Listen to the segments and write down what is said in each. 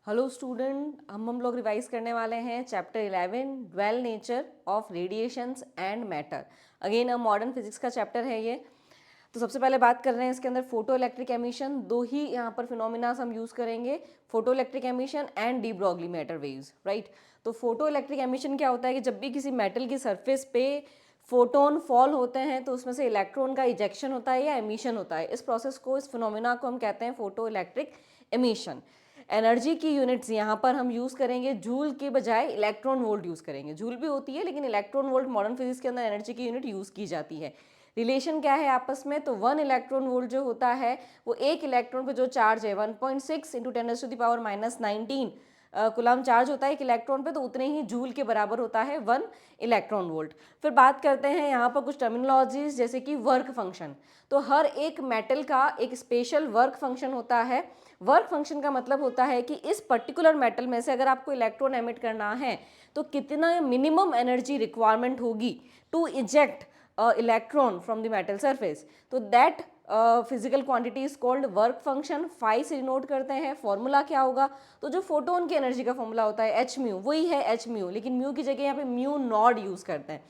Hello student, हम लोग revise करने वाले हैं chapter 11 dual nature of radiations and matter. Again modern physics का चैप्टर है ये। तो सबसे पहले बात कर रहे हैं इसके अंदर फोटो इलेक्ट्रिक एमिशन। दो ही यहाँ पर फिनोमिनास हम यूज़ करेंगे, photo electric emission and D Broglie matter waves, right. तो फोटो इलेक्ट्रिक एमिशन क्या होता है कि जब भी किसी मेटल की सरफेस पे फोटोन फॉल होते हैं तो उसमें से इलेक्ट्रॉन का इजेक्शन होता है या एमिशन होता है। इस प्रोसेस को, इस फिनोमिना को हम कहते हैं फोटो इलेक्ट्रिक एमिशन। एनर्जी की यूनिट्स यहाँ पर हम यूज़ करेंगे जूल के बजाय इलेक्ट्रॉन वोल्ट यूज़ करेंगे। जूल भी होती है लेकिन इलेक्ट्रॉन वोल्ट मॉडर्न फिजिक्स के अंदर एनर्जी की यूनिट यूज़ की जाती है। रिलेशन क्या है आपस में, तो 1 इलेक्ट्रॉन वोल्ट जो होता है वो एक इलेक्ट्रॉन पे जो चार्ज है 1.6 इंटू 10⁻⁻⁻19 कुलाम चार्ज होता है एक इलेक्ट्रॉन पे, तो उतने ही जूल के बराबर होता है 1 इलेक्ट्रॉन वोल्ट। फिर बात करते हैं यहाँ पर कुछ टर्मिनोलॉजीज जैसे कि वर्क फंक्शन। तो हर एक मेटल का एक स्पेशल वर्क फंक्शन होता है। वर्क फंक्शन का मतलब होता है कि इस पर्टिकुलर मेटल में से अगर आपको इलेक्ट्रॉन एमिट करना है तो कितना मिनिमम एनर्जी रिक्वायरमेंट होगी to eject electron from the metal surface. तो that physical quantity is called work function. Phi से डिनोट करते हैं। फॉर्मूला क्या होगा, तो जो फोटोन की एनर्जी का फॉर्मूला होता है एच म्यू, वही है एच म्यू, लेकिन म्यू की जगह यहाँ पे म्यू नॉट यूज करते हैं।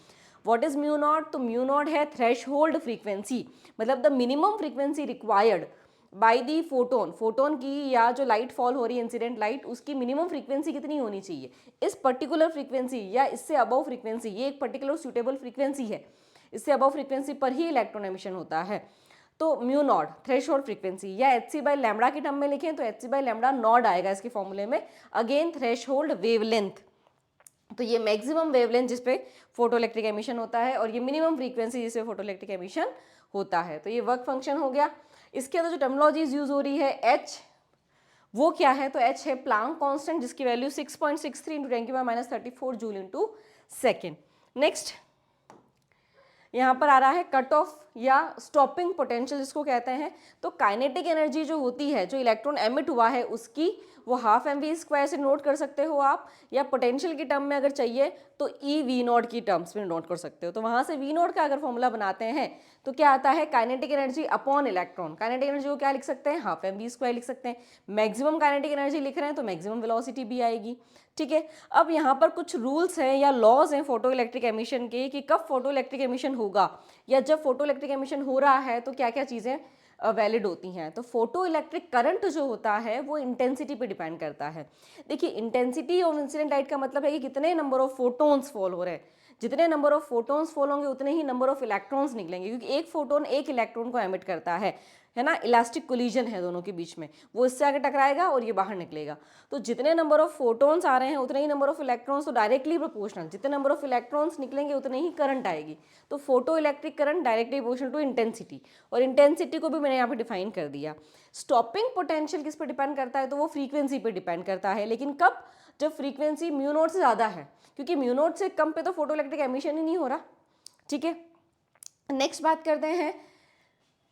व्हाट इज म्यू नॉट, तो म्यू नॉट है थ्रेश होल्ड फ्रीक्वेंसी, मतलब the minimum frequency required by the photon. Photon की या जो लाइट फॉल हो रही है इंसिडेंट लाइट, उसकी मिनिमम फ्रीक्वेंसी कितनी होनी चाहिए, इस पर्टिकुलर फ्रीक्वेंसी या इससे अबव फ्रीक्वेंसी, ये एक पर्टिकुलर सुटेबल फ्रीक्वेंसी है, इससे अबव फ्रीक्वेंसी पर ही इलेक्ट्रॉन एमिशन होता है। तो म्यू नॉट थ्रेशोल्ड फ्रीक्वेंसी, या एच सी बाई लैम्बडा के टर्म में लिखें तो H C by lambda not आएगा इसके फॉर्मूले में। अगेन थ्रेशोल्ड वेवलेंथ, तो ये मैक्सिमम वेवलेंथ जिसपे फोटो इलेक्ट्रिक एमिशन होता है और ये मिनिमम फ्रीक्वेंसी जिसपे फोटो इलेक्ट्रिक एमिशन होता है। तो ये वर्क फंक्शन हो गया। इसके अंदर जो टर्मिनोलॉजीज यूज हो रही है एच, वो क्या है, तो एच है प्लांक कांस्टेंट जिसकी value 6.63 into 10⁻⁻34 joule into second. Next यहाँ पर आ रहा है कट ऑफ या स्टॉपिंग पोटेंशियल जिसको कहते हैं। तो काइनेटिक एनर्जी जो होती है, जो इलेक्ट्रॉन एमिट हुआ है उसकी, वो हाफ mv² से नोट कर सकते हो आप, या पोटेंशियल की टर्म में अगर चाहिए तो ई वी नॉट की टर्म्स में नोट कर सकते हो। तो वहाँ से वी नॉट का अगर फॉर्मूला बनाते हैं तो क्या आता है, kinetic energy upon electron. Kinetic energy को क्या लिख सकते हैं, हाफ mv² लिख सकते हैं। मैक्सिमम काइनेटिक एनर्जी लिख रहे हैं तो मैक्सिमम वेलोसिटी भी आएगी, ठीक है। अब यहाँ पर कुछ रूल्स हैं या लॉज हैं फोटो इलेक्ट्रिक एमिशन के, कि कब फोटो इलेक्ट्रिक एमिशन होगा या जब फोटो इलेक्ट्रिक एमिशन हो रहा है तो क्या क्या चीज़ें वैलिड होती हैं। तो फोटो इलेक्ट्रिक करंट जो होता है वो इंटेंसिटी पे डिपेंड करता है। देखिए, इंटेंसिटी ऑफ इंसिडेंट लाइट का मतलब है कि कितने नंबर ऑफ फोटोन्स फॉल हो रहे हैं। जितने नंबर ऑफ फोटोन्स फॉल होंगे उतने ही नंबर ऑफ इलेक्ट्रॉन्स निकलेंगे, क्योंकि एक फोटोन एक इलेक्ट्रॉन को एमिट करता है ना। इलास्टिक कोलिजन है दोनों के बीच में, वो इससे आगे टकराएगा और ये बाहर निकलेगा। तो जितने नंबर ऑफ फोटोन्स आ रहे हैं उतने ही नंबर ऑफ इलेक्ट्रॉन्स, तो डायरेक्टली प्रोपोर्शनल, जितने नंबर ऑफ इलेक्ट्रॉन्स निकलेंगे उतने ही करंट आएगी। तो photo electric current directly proportional to intensity, और इंटेंसिटी को भी मैंने यहाँ पे डिफाइन कर दिया। स्टॉपिंग पोटेंशियल किस पे डिपेंड करता है, तो वो फ्रीक्वेंसी पे डिपेंड करता है, लेकिन कब, जब फ्रीक्वेंसी म्यू नॉट से ज़्यादा है, क्योंकि म्यू नॉट से कम पे तो फोटो इलेक्ट्रिक एमिशन ही नहीं हो रहा, ठीक है। नेक्स्ट बात करते हैं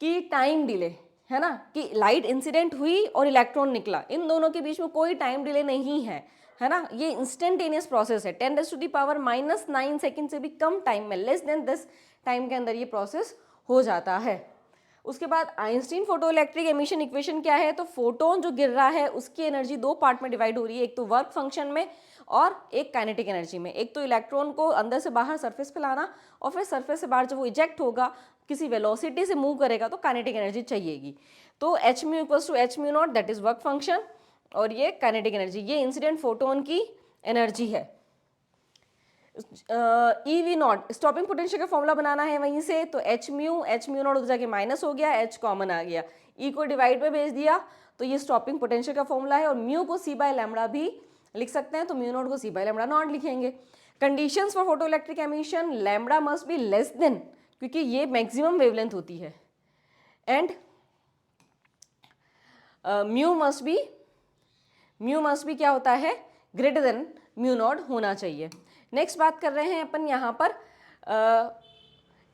कि टाइम डिले, है ना, कि लाइट इंसिडेंट हुई और इलेक्ट्रॉन निकला, इन दोनों के बीच में कोई टाइम डिले नहीं है ना। ये इंस्टेंटेनियस प्रोसेस है। 10⁻⁻⁹ सेकेंड से भी कम टाइम में, लेस देन 10 टाइम के अंदर ये प्रोसेस हो जाता है। उसके बाद Einstein photo electric emission equation क्या है, तो फोटोन जो गिर रहा है उसकी एनर्जी दो पार्ट में डिवाइड हो रही है, एक तो वर्क फंक्शन में और एक काइनेटिक एनर्जी में। एक तो इलेक्ट्रॉन को अंदर से बाहर सरफेस पे लाना, और फिर सरफेस से बाहर जब वो इजेक्ट होगा, किसी वेलोसिटी से मूव करेगा तो काइनेटिक एनर्जी चाहिएगी। तो h mu equals to H mu nought, that is work function, और ये काइनेटिक एनर्जी, ये इंसिडेंट फोटोन की एनर्जी है। E V nought, stopping potential का फॉर्मूला बनाना है वहीं से, तो एच म्यू नॉट उधर जाके माइनस हो गया, एच कॉमन आ गया, ई को डिवाइड में भेज दिया, तो ये स्टॉपिंग पोटेंशियल का फॉर्मूला है। और म्यू को सी बाय लैम्बडा भी लिख सकते हैं, तो म्यू नॉट को सी बाय लैम्बडा नॉट लिखेंगे। Conditions for photo electric emission, lambda must be less than, क्योंकि ये मैक्सिमम वेवलेंथ होती है, एंड म्यू मस्ट बी क्या होता है, ग्रेटर देन म्यू नॉट होना चाहिए। नेक्स्ट बात कर रहे हैं अपन यहाँ पर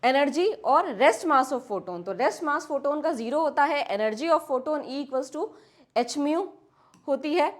एनर्जी और रेस्ट मास ऑफ फोटोन। तो रेस्ट मास फोटोन का 0 होता है, energy of photon E equals to H mu होती है,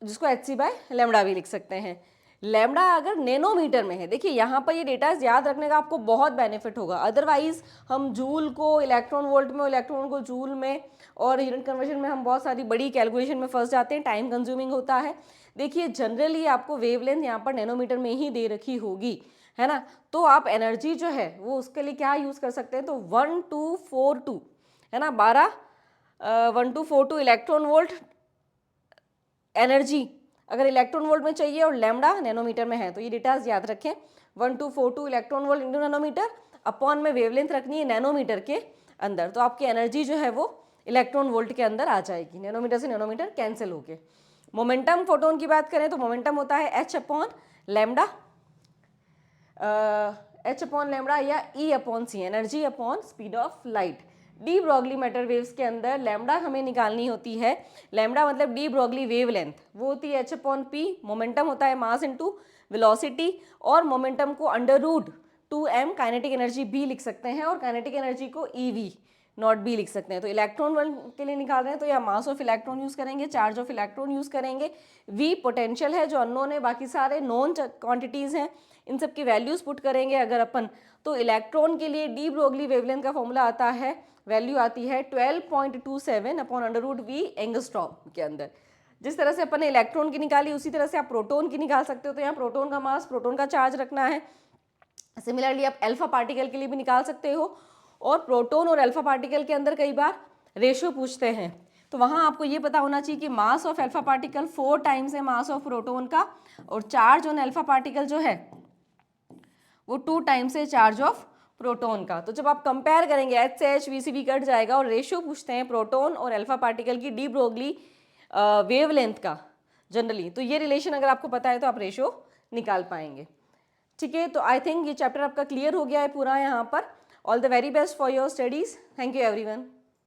जिसको एच सी बाय लैम्बडा भी लिख सकते हैं। लैम्डा अगर नैनोमीटर में है, देखिए यहाँ पर ये डेटा याद रखने का आपको बहुत बेनिफिट होगा। अदरवाइज हम जूल को इलेक्ट्रॉन वोल्ट में, इलेक्ट्रॉन को जूल में और यूनिट कन्वर्जन में हम बहुत सारी बड़ी कैलकुलेशन में फंस जाते हैं, टाइम कंज्यूमिंग होता है। देखिए जनरली आपको वेवलेंथ यहाँ पर नैनोमीटर में ही दे रखी होगी, है ना। तो आप एनर्जी जो है वो उसके लिए क्या यूज़ कर सकते हैं, तो 1242 है ना, 1242 इलेक्ट्रॉन वोल्ट एनर्जी अगर इलेक्ट्रॉन वोल्ट में चाहिए और लैम्डा नैनोमीटर में है, तो ये डेटाज याद रखें। 1242 electron volt into nanometer, upon में वेवलेंथ रखनी है नैनोमीटर के अंदर, तो आपकी एनर्जी जो है वो इलेक्ट्रॉन वोल्ट के अंदर आ जाएगी। नैनोमीटर से नैनोमीटर कैंसिल होके। मोमेंटम फोटोन की बात करें तो मोमेंटम होता है h upon lambda, h upon lambda या E upon c, energy upon speed of light. De Broglie matter waves के अंदर लैम्डा हमें निकालनी होती है, लैम्डा मतलब डी ब्रॉगली वेव लेंथ, वो होती है एच अपॉन पी। मोमेंटम होता है मास इंटू वेलोसिटी, और मोमेंटम को under root 2m kinetic energy भी लिख सकते हैं, और काइनेटिक एनर्जी को EV नॉट बी लिख सकते हैं। तो इलेक्ट्रॉन के लिए निकाल रहे हैं तो या मास ऑफ इलेक्ट्रॉन यूज़ करेंगे, चार्ज ऑफ इलेक्ट्रॉन यूज़ करेंगे, V पोटेंशियल है जो अननोन है, बाकी सारे नोन क्वांटिटीज़ हैं, इन सब की वैल्यूज़ पुट करेंगे अगर अपन। तो इलेक्ट्रॉन के लिए डी ब्रोगली वेवलेंथ का फॉर्मूला आता है, वैल्यू आती है 12.27 upon under root V angstrom के अंदर। जिस तरह से अपन ने इलेक्ट्रॉन की निकाली उसी तरह से आप प्रोटॉन की निकाल सकते हो। तो यहाँ प्रोटॉन का मास, प्रोटॉन का चार्ज रखना है। सिमिलरली आप अल्फा पार्टिकल के लिए भी निकाल सकते हो, और प्रोटॉन और अल्फा पार्टिकल के अंदर कई बार रेशियो पूछते हैं, तो वहाँ आपको ये पता होना चाहिए कि mass of alpha particle 4 times है मास ऑफ प्रोटॉन का, और चार्ज ऑन अल्फा पार्टिकल जो है वो 2 टाइम्स है चार्ज ऑफ प्रोटॉन का। तो जब आप कंपेयर करेंगे H से H, V से V कट जाएगा, और रेशियो पूछते हैं प्रोटॉन और अल्फा पार्टिकल की डी ब्रोगली वेवलेंथ का जनरली, तो ये रिलेशन अगर आपको पता है तो आप रेशियो निकाल पाएंगे। ठीक है, तो आई थिंक ये चैप्टर आपका क्लियर हो गया है पूरा यहाँ पर। All the very best for your studies. Thank you everyone.